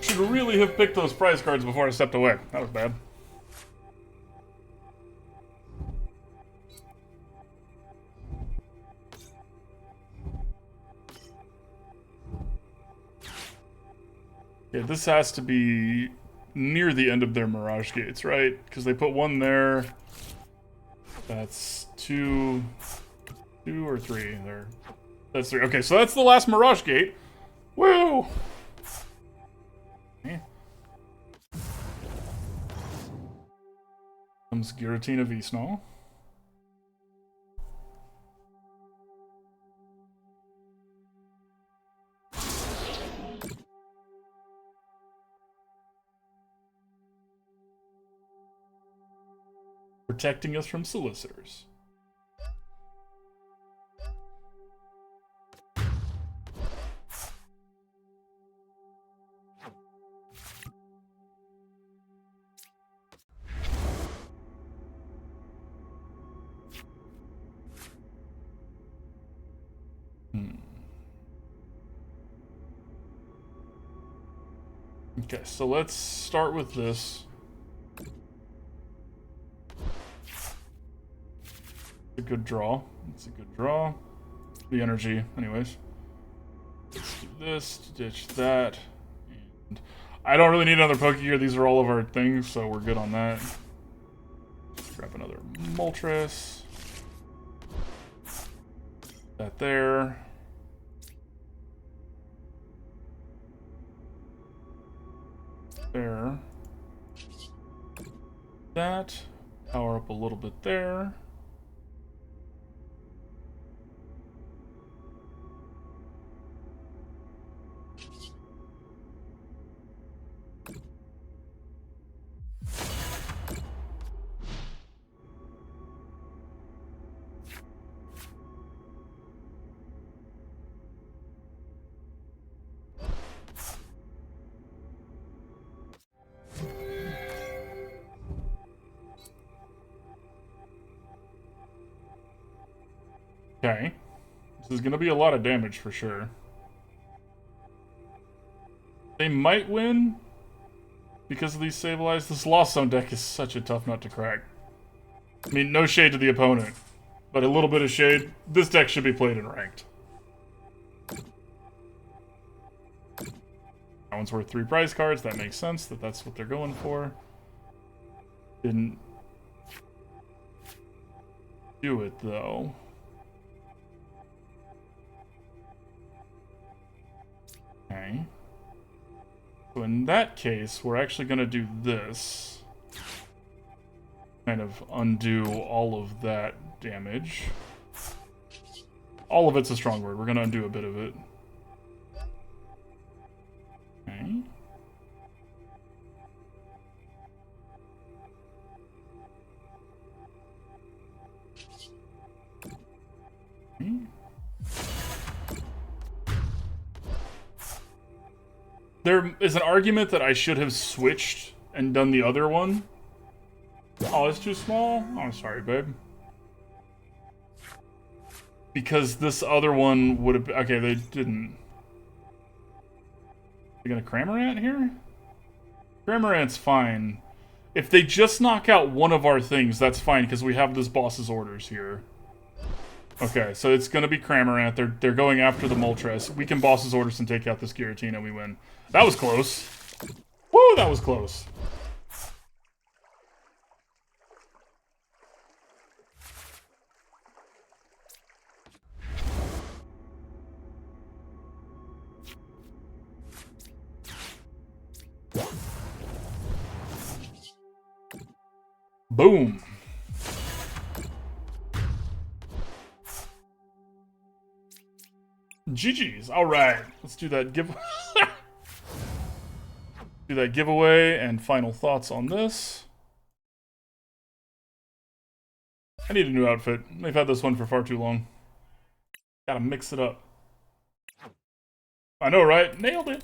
Should really have picked those prize cards before I stepped away. That was bad. Yeah, this has to be near the end of their Mirage Gates, right? Because they put one there. That's two or three there. That's three. Okay, so that's the last Mirage Gate. Woo! Yeah. Comes Giratina V Snow. Protecting us from solicitors. Okay, so let's start with this. A good draw. It's a good draw. The energy, anyways. Let's do this, ditch that. And I don't really need another Pokégear. These are all of our things, so we're good on that. Grab another Moltres. That there. There. That. Power up a little bit there. Okay. This is going to be a lot of damage for sure. They might win because of these stabilized. This Lost Zone deck is such a tough nut to crack. I mean, no shade to the opponent, but a little bit of shade. This deck should be played in ranked. That one's worth 3 prize cards. That makes sense that that's what they're going for. Didn't do it, though. Okay. So in that case, we're actually going to do this. Kind of undo all of that damage. All of it's a strong word. We're going to undo a bit of it. Okay. Okay. There is an argument that I should have switched and done the other one. Oh, it's too small? Oh, I'm sorry, babe. Because this other one would have... Okay, they didn't. They gonna Cramorant here? Cramorant's fine. If they just knock out one of our things, that's fine, because we have this boss's orders here. Okay, so it's gonna be Cramorant. They're going after the Moltres. We can boss's orders and take out this Giratina, we win. That was close. Woo, that was close. Boom. GG's. All right. Let's do that do that giveaway and final thoughts on this. I need a new outfit. They've had this one for far too long. Gotta mix it up. I know, right? Nailed it.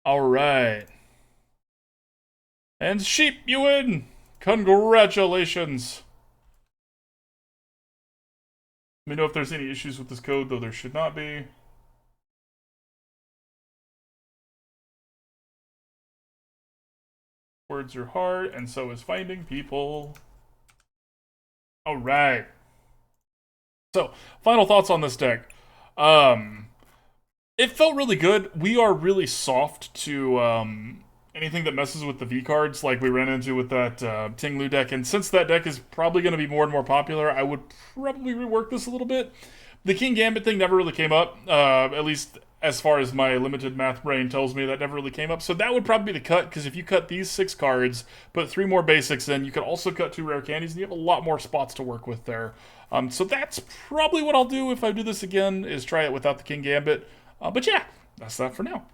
All right. And sheep, you win! Congratulations! Let me know if there's any issues with this code, though there should not be. Words are hard, and so is finding people. Alright. So, final thoughts on this deck. It felt really good. We are really soft to anything that messes with the V cards, like we ran into with that Tinglu deck. And since that deck is probably going to be more and more popular, I would probably rework this a little bit. The Kingambit thing never really came up, at least as far as my limited math brain tells me, that never really came up. So that would probably be the cut, because if you cut these 6 cards, put 3 more basics in, you could also cut 2 rare candies, and you have a lot more spots to work with there. So that's probably what I'll do if I do this again, is try it without the Kingambit. But yeah, that's that for now.